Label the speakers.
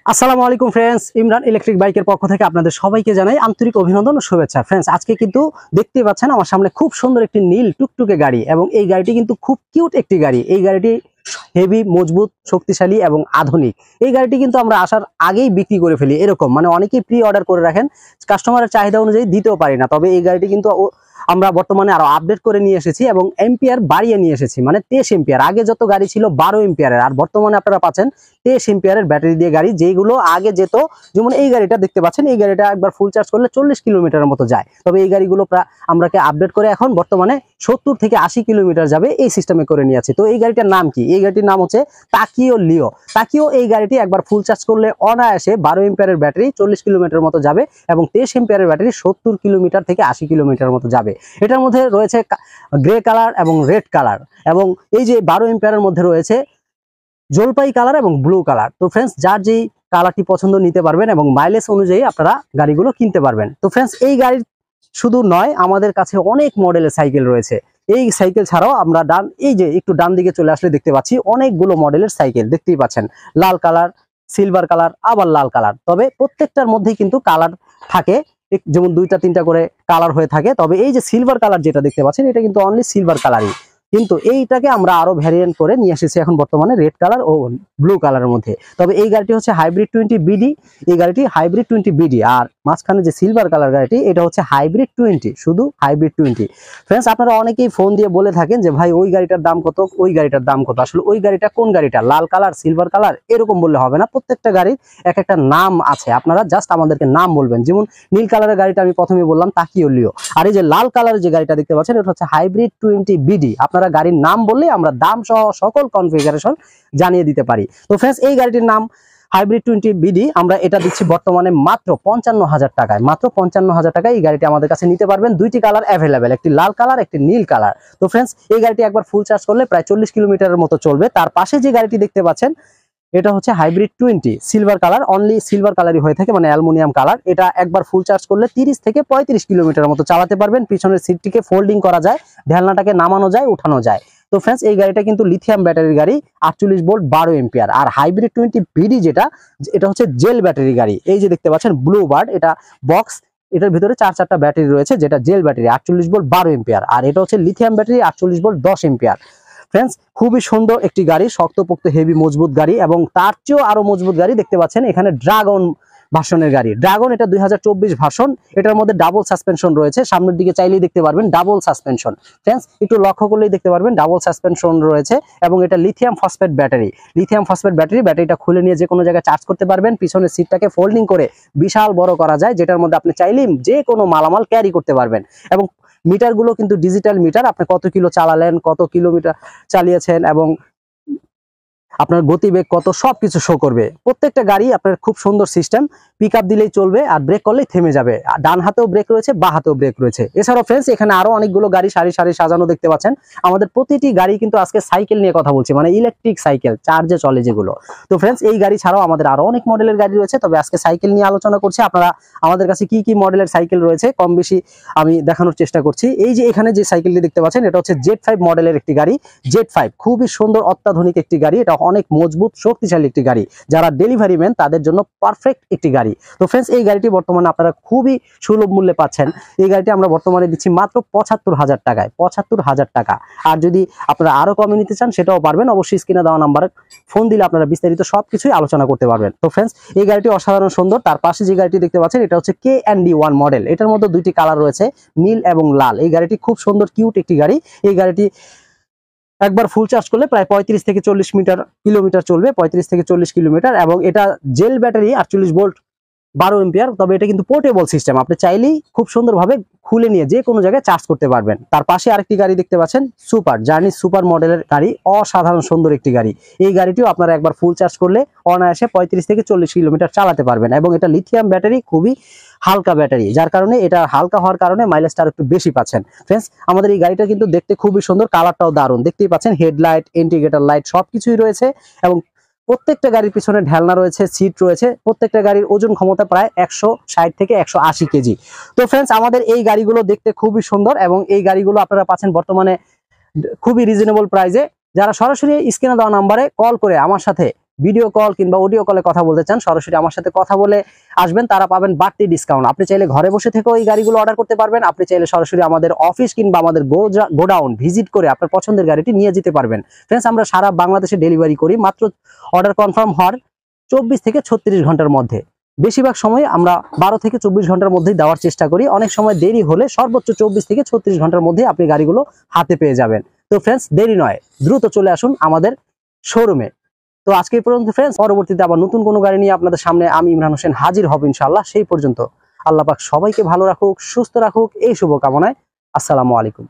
Speaker 1: আসসালামু আলাইকুম friends, Imran electric বাইকের পক্ষ থেকে আপনাদের সবাইকে জানাই আন্তরিক অভিনন্দন ও শুভেচ্ছা। ফ্রেন্ডস, আজকে কিন্তু দেখতেই পাচ্ছেন আমার সামনে খুব সুন্দর একটি নীল টুকটুকে গাড়ি, এবং এই গাড়িটি কিন্তু খুব কিউট একটি গাড়ি। এই গাড়িটি হেভি, মজবুত, শক্তিশালী এবং আধুনিক। এই গাড়িটি কিন্তু আমরা আসার আগেই বিক্রি করে ফেলি, এরকম মানে অনেকেই প্রি অর্ডার করে রাখেন, কাস্টমারের চাহিদা অনুযায়ী দিতেও পারি না। তবে এই গাড়িটি কিন্তু আমরা বর্তমানে আরো আপডেট করে নিয়ে এসেছি এবং এম্পিয়ার বাড়িয়ে নিয়ে এসেছি, মানে 23 এম্পিয়ার। আগে যত গাড়ি ছিল 12 এম্পিয়ারের, আর বর্তমানে আপনারা পাচ্ছেন 23 এম্পিয়ারের ব্যাটারি দিয়ে গাড়ি, যেগুলো আগে যেত। যেমন এই গাড়িটা দেখতে পাচ্ছেন, এই গাড়িটা একবার ফুল চার্জ করলে 40 কিলোমিটারের মতো যায়। তবে এই গাড়িগুলো আমরাকে আপডেট করে এখন বর্তমানে 70 থেকে 80 কিলোমিটার যাবে, এই সিস্টেমে করে নিয়ে আছি। তো এই গাড়িটার নাম কি? এই গাড়িটির নাম হচ্ছে তাকিও লিও। তাকিও এই গাড়িটি একবার ফুল চার্জ করলে অনায়াসে 12 এম্পিয়ারের ব্যাটারি 40 কিলোমিটার মতো যাবে, এবং 23 এম্পিয়ারের ব্যাটারি 70 কিলোমিটার থেকে 80 কিলোমিটার মতো যাবে। এটার মধ্যে রয়েছে গ্রে কালার এবং রেড কালার, এবং এই যে 12 এম্পিয়ারের মধ্যে রয়েছে জলপাই কালার এবং ব্লু কালার। তো ফ্রেন্ডস, যার যেই কালারটি পছন্দ নিতে পারবেন, এবং মাইলেজ অনুযায়ী আপনারা গাড়িগুলো কিনতে পারবেন। তো ফ্রেন্ডস, এই গাড়ির শুধু নয়, আমাদের কাছে অনেক মডেলের সাইকেল রয়েছে। এই সাইকেল ছাড়াও আমরা এই যে একটু ডান দিকে চলে আসলে দেখতে পাচ্ছি অনেকগুলো মডেলের সাইকেল, দেখতেই পাচ্ছেন লাল কালার, সিলভার কালার, আবার লাল কালার। তবে প্রত্যেকটার মধ্যেই কিন্তু কালার থাকে, যেমন 2টা 3টা করে কালার হয়ে থাকে। তবে এই যে সিলভার কালার যেটা দেখতে পাচ্ছেন, এটা কিন্তু অনলি সিলভার কালারই, কিন্তু এইটাকে আমরা আরো ভ্যারিয়েন্ট করে নিয়ে এসেছি এখন বর্তমানে রেড কালার ও ব্লু কালারের মধ্যে। তবে এই গাড়িটি হচ্ছে হাইব্রিড 20 বিডি। এই গাড়িটি হাইব্রিড 20 বিডি, আর মাঝখানে যে সিলভার কালার গাড়িটি, এটা হচ্ছে হাইব্রিড 20, শুধু হাইব্রিড 20। ফ্রেন্ডস, আপনারা অনেকেই ফোন দিয়ে বলে থাকেন যে ভাই ওই গাড়িটার দাম কত, ওই গাড়িটার দাম কত। আসলে ওই গাড়িটা কোন গাড়িটা, লাল কালার, সিলভার কালার, এরকম বললে হবে না। প্রত্যেকটা গাড়ির এক একটা নাম আছে, আপনারা জাস্ট আমাদেরকে নাম বলবেন। যেমন নীল কালারের গাড়িটা আমি প্রথমে বললাম তাকিও লিও, আর এই যে লাল কালারের যে গাড়িটা দেখতে পাচ্ছেন, এটা হচ্ছে হাইব্রিড 20 বিডি। আপনারা গাড়ির নাম বললে আমরা দাম সহ সকল কনফিগারেশন জানিয়ে দিতে পারি। তো ফ্রেন্ডস, এই গাড়িটির নাম হাইব্রিড 20 বিডি, আমরা এটা দিচ্ছি বর্তমানে মাত্র 55,000 টাকায়। মাত্র 55,000 টাকায় এই গাড়িটি আমাদের কাছে নিতে পারবেন। দুইটি কালার অ্যাভেলেবেল, একটি লাল কালার, একটি নীল কালার। তো ফ্রেন্ডস, এই গাড়িটি একবার ফুল চার্জ করলে প্রায় 40 কিলোমিটারের মতো চলবে। তার পাশে যে গাড়িটি দেখতে পাচ্ছেন, এটা হচ্ছে hybrid 20 silver colour, only silver কালারই হয়ে থাকে, মানে অ্যালুমিনিয়াম কালার। এটা একবার ফুল চার্জ করলে 30 থেকে 35 কিলোমিটার মতো চালাতে পারবেন। পিছনের সিটটিকে ফোল্ডিং করা যায়, ঢেলনাটাকে নামানো যায়, উঠানো যায়। তো ফ্রেন্ডস, এই গাড়িটা কিন্তু লিথিয়াম ব্যাটারির গাড়ি, 48 ভোল্ট 12 এম্পিয়ার। আর হাইব্রিড 20 বিডি যেটা, এটা হচ্ছে জেল ব্যাটারি গাড়ি। এই যে দেখতে পাচ্ছেন ব্লু বার্ড, এটা বক্স, এটার ভিতরে 4টা ব্যাটারি রয়েছে, যেটা জেল ব্যাটারি 48 ভোল্ট 12 এম্পিয়ার। আর এটা হচ্ছে lithium battery 48 volt 10 ampere. Friends, খুবই সুন্দর একটি গাড়ি, শক্তপোক্ত হেভি মজবুত গাড়ি, এবং তার চেয়েও আরো মজবুত গাড়ি দেখতে পাচ্ছেন এখানে ড্রাগন ভার্সনের গাড়ি। ড্রাগন, এটা 2024 ভার্সন। এটার মধ্যে ডাবল সাসপেনশন রয়েছে, সামনের দিকে চাইলেই দেখতে পারবেন ডাবল সাসপেনশন। ফ্রেন্ডস, একটু লক্ষ্য করলেই দেখতে পারবেন ডাবল সাসপেনশন রয়েছে, এবং এটা lithium phosphate battery. Lithium phosphate ব্যাটারিটা খুলে নিয়ে যে কোনো জায়গায় চার্জ করতে পারবেন। পিছনের সিটটাকে ফোল্ডিং করে বিশাল বড় করা যায়, যেটার মধ্যে আপনি চাইলেই যে কোনো মালামাল ক্যারি করতে পারবেন। এবং মিটারগুলো কিন্তু ডিজিটাল মিটার, আপনি কত কিলো চালালেন, কত কিলোমিটার চালিয়েছেন, এবং আপনার গতিবেগ কত, সবকিছু শো করবে। প্রত্যেকটা গাড়ি আপনার খুব সুন্দর সিস্টেম, পিক আপ দিলেই চলবে, আর ব্রেক করলেই থেমে যাবে। ডান হাতেও ব্রেক রয়েছে, বা হাতেও ব্রেক রয়েছে। এছাড়াও ফ্রেন্ডস, এখানে আরো অনেকগুলো গাড়ি সারি সারি সাজানো দেখতে পাচ্ছেন। আমাদের প্রতিটি গাড়ি কিন্তু আজকে সাইকেল নিয়ে কথা বলছি, মানে ইলেকট্রিক সাইকেল, চার্জে চলে যেগুলো। তো ফ্রেন্ডস, এই গাড়ি ছাড়াও আমাদের আরো অনেক মডেলের গাড়ি রয়েছে, তবে আজকে সাইকেল নিয়ে আলোচনা করছি। আপনারা আমাদের কাছে কি কি মডেলের সাইকেল রয়েছে কম বেশি আমি দেখানোর চেষ্টা করছি। এই যে এখানে যে সাইকেলটি দেখতে পাচ্ছেন, এটা হচ্ছে Z5 মডেলের একটি গাড়ি। Z5 খুবই সুন্দর, অত্যাধুনিক একটি গাড়ি। এটা অনেক মজবুত, শক্তিশালী একটি গাড়ি, যারা ডেলিভারি ম্যান তাদের জন্য পারফেক্ট একটি গাড়ি। তো ফ্রেন্ডস, এই গাড়িটি বর্তমানে আপনারা খুবই সুলভ মূল্যে পাচ্ছেন। এই গাড়িটি আমরা বর্তমানে দিচ্ছি মাত্র 75,000 টাকায়, 75,000 টাকা। আর যদি আপনারা আরো কমে নিতে চান সেটাও পারবেন, অবশ্যই স্ক্রিনে দেওয়া নাম্বারে ফোন দিলে আপনারা বিস্তারিত সবকিছুই আলোচনা করতে পারবেন। তো ফ্রেন্ডস, এই গাড়িটি অসাধারণ সুন্দর। তার পাশে যে গাড়িটি দেখতে পাচ্ছেন, এটা হচ্ছে KND1 মডেল। এটার মধ্যে দুইটি কালার রয়েছে, নীল এবং লাল। এই গাড়িটি খুব সুন্দর, কিউট একটি গাড়ি। এই গাড়িটি একবার ফুল চার্জ করলে প্রায় 35 থেকে 40 কিলোমিটার চলবে, 35 থেকে 40 কিলোমিটার। এবং এটা জেল ব্যাটারি 48 ভোল্ট 12 এম্পিয়ার। তবে এটা কিন্তু পোর্টেবল সিস্টেম, আপনি চাইলেই খুব সুন্দরভাবে খুলে নিয়ে যে কোনো জায়গায় চার্জ করতে পারবেন। তার পাশে আরেকটি গাড়ি দেখতে পাচ্ছেন, সুপার জার্নি সুপার মডেলের গাড়ি, অসাধারণ সুন্দর একটি গাড়ি। এই গাড়িটিও আপনারা একবার ফুল চার্জ করলে অনায়াসে 35 থেকে 40 কিলোমিটার চালাতে পারবেন। এবং এটা লিথিয়াম ব্যাটারি, খুবই হালকা ব্যাটারি, যার কারণে এটা হালকা হওয়ার কারণে মাইলেজটা একটু বেশি পাচ্ছেন। ফ্রেন্ডস, আমাদের এই গাড়িটা কিন্তু দেখতে খুবই সুন্দর, কালারটাও দারুণ, দেখতেই পাচ্ছেন হেডলাইট, ইন্ডিকেটর লাইট সবকিছুই রয়েছে। এবং প্রত্যেকটা গাড়ির পিছনে ঢালনা রয়েছে, সিট রয়েছে। প্রত্যেকটা গাড়ির ওজন ক্ষমতা প্রায় 160 থেকে 180 কেজি। তো ফ্রেন্ডস, আমাদের এই গাড়িগুলো দেখতে খুবই সুন্দর, এবং এই গাড়িগুলো আপনারা পাচ্ছেন বর্তমানে খুবই রিজনেবল প্রাইসে। যারা সরাসরি স্ক্রিনে দেওয়া নাম্বারে কল করে আমার সাথে ভিডিও কল কিংবা অডিও কলে কথা বলতে চান, সরাসরি আমার সাথে কথা বলে আসবেন, তারা পাবেন বাড়তি ডিসকাউন্ট। আপনি চাইলে ঘরে বসে থেকেও এই গাড়িগুলো অর্ডার করতে পারবেন, আপনি চাইলে সরাসরি আমাদের অফিস কিংবা আমাদের গোডাউন ভিজিট করে আপনার পছন্দের গাড়িটি নিয়ে যেতে পারবেন। ফ্রেন্ডস, আমরা সারা বাংলাদেশে ডেলিভারি করি মাত্র অর্ডার কনফার্ম হওয়ার 24 থেকে 36 ঘন্টার মধ্যে। বেশিরভাগ সময় আমরা 12 থেকে 24 ঘন্টার মধ্যেই দেওয়ার চেষ্টা করি, অনেক সময় দেরি হলে সর্বোচ্চ 24 থেকে 36 ঘন্টার মধ্যে আপনি গাড়িগুলো হাতে পেয়ে যাবেন। তো ফ্রেন্ডস, দেরি নয়, দ্রুত চলে আসুন আমাদের শোরুমে। তো আজকে এই পর্যন্ত ফ্রেন্ডস, পরবর্তীতে আবার নতুন কোনো গাড়ি নিয়ে আপনাদের সামনে আমি ইমরান হোসেন হাজির হব ইনশাআল্লাহ। সেই পর্যন্ত আল্লাহ পাক সবাইকে ভালো রাখুক, সুস্থ রাখুক, এই শুভকামনায়। আসসালামু আলাইকুম।